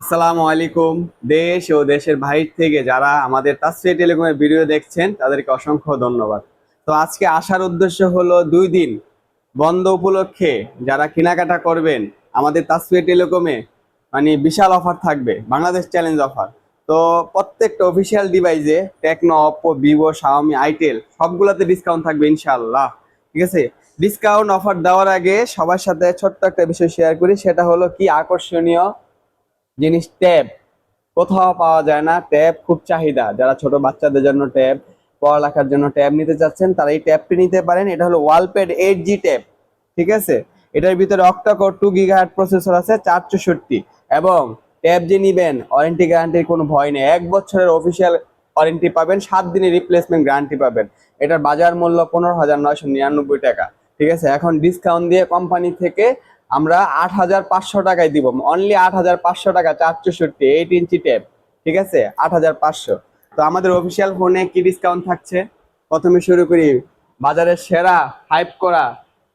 আসসালামু আলাইকুম। দেশ ও দেশের বাইরে থেকে যারা আমাদের তাসফিয়া টেলিকমের ভিডিও দেখছেন তাদেরকে অসংখ্য ধন্যবাদ। তো আজকে আসার উদ্দেশ্য হলো 2 দিন বন্ধ উপলক্ষে যারা কেনাকাটা করবেন আমাদের তাসফিয়া টেলিকমে মানে বিশাল অফার থাকবে, বাংলাদেশ চ্যালেঞ্জ অফার। তো প্রত্যেকটা অফিসিয়াল ডিভাইসে Tecno, Oppo, Vivo, Xiaomi, itel সবগুলোতে ডিসকাউন্ট থাকবে ইনশাআল্লাহ। ঠিক আছে, ডিসকাউন্ট অফার দেওয়ার আগে সবার সাথে ছোট্ট একটা বিষয় শেয়ার করি, সেটা হলো কি আকর্ষণীয় জিনিস ট্যাব কোথাও পাওয়া যায় না। ট্যাব খুব চাহিদা, যারা ছোট বাচ্চাদের জন্য ট্যাব, পড়ালেখার জন্য ট্যাব নিতে চাচ্ছেন তারা এই ট্যাবটি নিতে পারেন। এটা হলো ওয়ালপ্যাড 8G ট্যাব। ঠিক আছে, এটার ভিতরে অক্টাকোর 2 GHz প্রসেসর আছে, 464। এবং ট্যাব যে নিবেন ওয়ারেন্টি গ্যারান্টির কোনো ভয় নেই, 1 বছরের অফিসিয়াল ওয়ারেন্টি পাবেন, 7 দিনের রিপ্লেসমেন্ট গ্যারান্টি পাবেন। এটার বাজার মূল্য 15,999 টাকা। ঠিক আছে, এখন ডিসকাউন্ট দিয়ে কোম্পানি থেকে আমরা 8,500 টাকায় দিব, অনলি 8,500 টাকা, 464 8 ইঞ্চি ট্যাব। ঠিক আছে, 8,500। তো আমাদের অফিসিয়াল ফোনে কি ডিসকাউন্ট থাকছে, প্রথমে শুরু করি। বাজারের সেরা হাইপ করা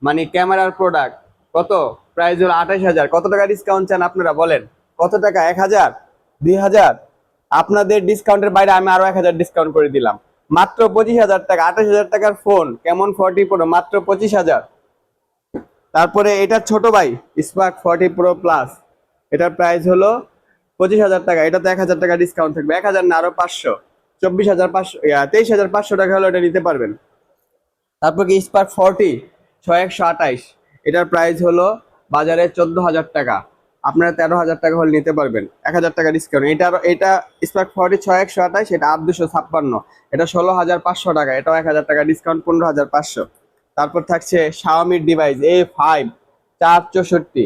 মানে ক্যামেরার প্রোডাক্ট কত, প্রাইস হলো 28,000। কত টাকা ডিসকাউন্ট চান আপনারা বলেন? কত টাকা? 1,000, 2,000? আপনাদের ডিসকাউন্টের বাইরে আমি আরো 1,000 ডিসকাউন্ট করে দিলাম, মাত্র 25,000 টাকা। 28,000 টাকার ফোন কেমন 40 প্রো, মাত্র 25,000। তারপরে এটার ছোট ভাই স্পার্ক 40 প্রো প্লাস, এটার প্রাইস হলো 25,000 টাকা। এটাতে 1,000 টাকা ডিসকাউন্ট থাকবে, 1,000 না আরো 500, 24,500, 23,500 টাকা হলো এটা নিতে পারবেন। তারপর কি স্পার্ক 6128, এটার প্রাইস হলো বাজারে 14,000 টাকা, আপনারা 13,000 টাকা হলে নিতে পারবেন, 1,000 টাকা ডিসকাউন্ট। এটা স্পার্ক 6128, এটা 8,256, এটা 16,500 টাকা, এটাও 1,000 টাকা ডিসকাউন্ট, 15,500। তারপর থাকছে শাওমির ডিভাইস A5 464,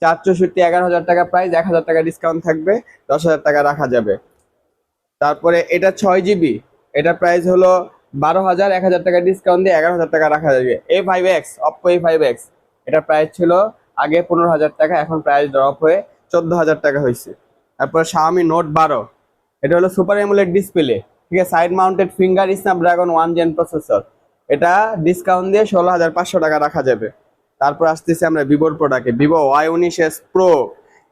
464 11,000 টাকা প্রাইস, 1,000 টাকা ডিসকাউন্ট থাকবে, 10,000 টাকা রাখা যাবে। তারপরে এটা 6 GB, এটার প্রাইস হলো 12,000, 1,000 টাকা ডিসকাউন্ট দিয়ে 11,000 টাকা রাখা যাবে। A5X, অপ্পো A5X, এটার প্রাইস ছিল আগে 15,000 টাকা, এখন প্রাইস ড্রপ হয়ে 14,000 টাকা হয়েছে। তারপর Xiaomi Note 12, এটা হলো সুপার এমোলেড ডিসপ্লে। ঠিক আছে, side mounted finger Snapdragon 1 Gen processor, এটা ডিসকাউন্ট দিয়ে 16,500 টাকা রাখা যাবে। তারপর আসতেছি আমরা ভিভোর প্রোডাক্টে, ভিভো Y19s Pro,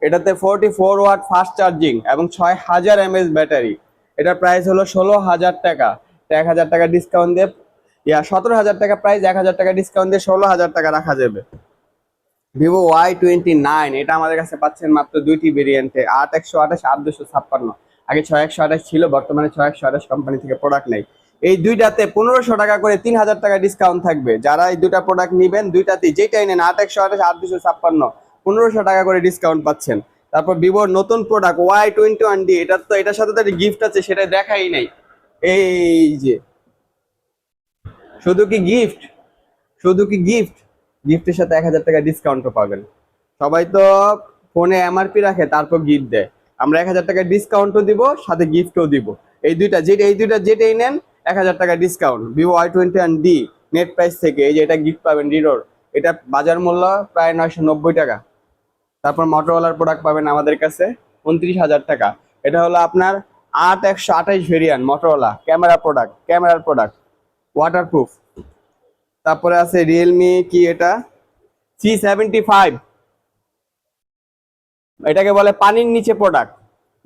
এটাতে 44 ওয়াট ফাস্ট চার্জিং এবং 6,000 mAh ব্যাটারি, এটার প্রাইস হলো 16,000 টাকা। 1,000 টাকা ডিসকাউন্ট দিয়ে 17,000 টাকা প্রাইস, 1,000 টাকা ডিসকাউন্ট দিয়ে 16,000 টাকা রাখা যাবে। ভিভো Y29, এটা আমাদের কাছে পাচ্ছেন মাত্র 2টি ভেরিয়েন্টে, 8,128, 8,256। আগে 6,128 ছিল, বর্তমানে 6,128 কোম্পানি থেকে প্রোডাক্ট নেই। এই দুইটাতে 1,500 টাকা করে 3,000 টাকা ডিসকাউন্ট থাকবে। যারা এই দুইটা প্রোডাক্ট নিবেন, দুইটাতে যেটাই নেন 8,128, 8,256, 1,500 টাকা করে ডিসকাউন্ট পাচ্ছেন। তারপর ভিভোর নতুন প্রোডাক্ট Y21D, এটার সাথে তো একটা গিফট আছে, সেটা দেখাই নাই। এই যে শুধু কি গিফট, শুধু কি গিফট, গিফটের সাথে 1,000 টাকা ডিসকাউন্টও পাবেন। সবাই তো ফোনে এমআরপি রাখে তারপর গিফট দেয়, আমরা 1,000 টাকা ডিসকাউন্টও দিব, সাথে গিফটও দিব। এই দুইটা যেটাই নেন 1,000 টাকা discount. Vivo Y21D net price থেকে এই যে এটা গিফট পাবেন রিডোর, এটা বাজার মূল্য প্রায় 990 টাকা। তারপর মোটরোলার প্রোডাক্ট পাবেন আমাদের কাছে 29,000 টাকা। এটা হলো আপনার 8,128 ভেরিয়েন্ট মোটরোলা ক্যামেরার প্রোডাক্ট, ওয়াটারপ্রুফ। তারপরে আছে রিয়েলমি, কি এটা C75, এটাকে বলে পানির নিচে প্রোডাক্ট,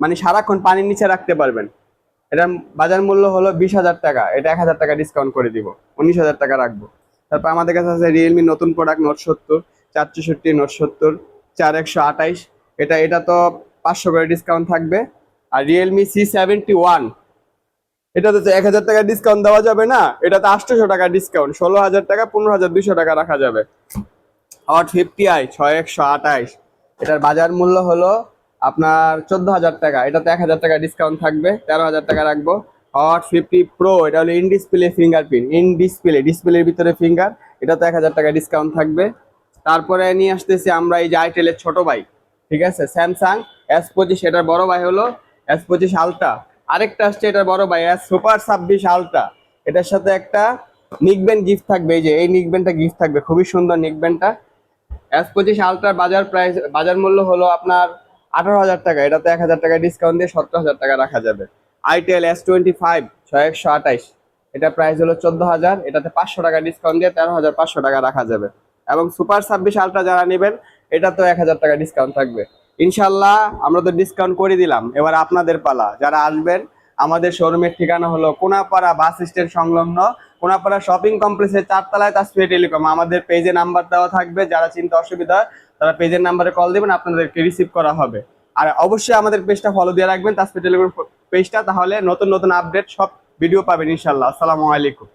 মানে সারাক্ষণ পানির নিচে রাখতে পারবেন। এটার বাজার মূল্য হলো 20,000 টাকা, এটা 1,000 টাকা ডিসকাউন্ট করে দিব, 19,000 টাকা রাখবো। তারপর আমাদের কাছে আছে রিয়েলমি নতুন প্রোডাক্ট Note 70, 464 Note 70, 4128, এটা তো 500 করে ডিসকাউন্ট থাকবে। আর রিয়েলমি C71, এটাতে তো 1,000 টাকা ডিসকাউন্ট দেওয়া যাবে না, এটাতে 800 টাকা ডিসকাউন্ট, 16,000 টাকা, 15,200 টাকা রাখা যাবে। হট 50i 6128, এটার বাজার মূল্য হলো আপনার 14,000 টাকা, এটাতে 1,000 টাকা ডিসকাউন্ট থাকবে, 13,000 টাকা রাখবো। হট 50 Pro, এটা হলো ইন ডিসপ্লে ফিঙ্গারপ্রিন্ট, ডিসপ্লের ভিতরে ফিঙ্গার, এটাতে 1,000 টাকা ডিসকাউন্ট থাকবে। তারপরে নিয়ে আসতেছি আমরা এই যে আইটেলের ছোট ভাই, ঠিক আছে, স্যামসাং S25, এটার বড় ভাই হলো S25 আলট্রা। আরেকটা আসছে এটার বড় ভাই সুপার 26 আলট্রা, এটার সাথে একটা নিকবেন গিফট থাকবে, এই যে এই নিকবেনটা গিফট থাকবে, খুবই সুন্দর নিকবেনটা। S25 আলট্রার বাজার মূল্য হলো আপনার 18,000 টাকা, এটাতে 1,000 টাকা ডিসকাউন্ট দিয়ে 17,000 টাকা রাখা যাবে। আইটেল S25 6128, এটা প্রাইস হলো 14,000, এটাতে 500 টাকা ডিসকাউন্ট দিয়ে 13,500 টাকা রাখা যাবে। এবং সুপার 26 আলট্রা যারা নেবেন, এটা তো 1,000 টাকা ডিসকাউন্ট থাকবে, ইনশাল্লাহ আমরা তো ডিসকাউন্ট করে দিলাম, এবার আপনাদের পালা। যারা আসবেন, আমাদের শোরুমের ঠিকানা হলো কোনাপাড়া বাস স্ট্যান্ড সংলগ্ন কোনাপাড়া শপিং কমপ্লেক্সের 4 তলায় তাসফিয়া টেলিকম। আমাদের পেজে নাম্বার দেওয়া থাকবে, যারা চিনতে অসুবিধা হয় তারা পেজের নাম্বারে কল দিবেন, আপনাদেরকে রিসিভ করা হবে। আর অবশ্যই আমাদের পেজটা ফলো দিয়ে রাখবেন, তাসফিয়া টেলিকম পেজটা, তাহলে নতুন নতুন আপডেট সব ভিডিও পাবেন ইনশাল্লাহ। আসসালামু আলাইকুম।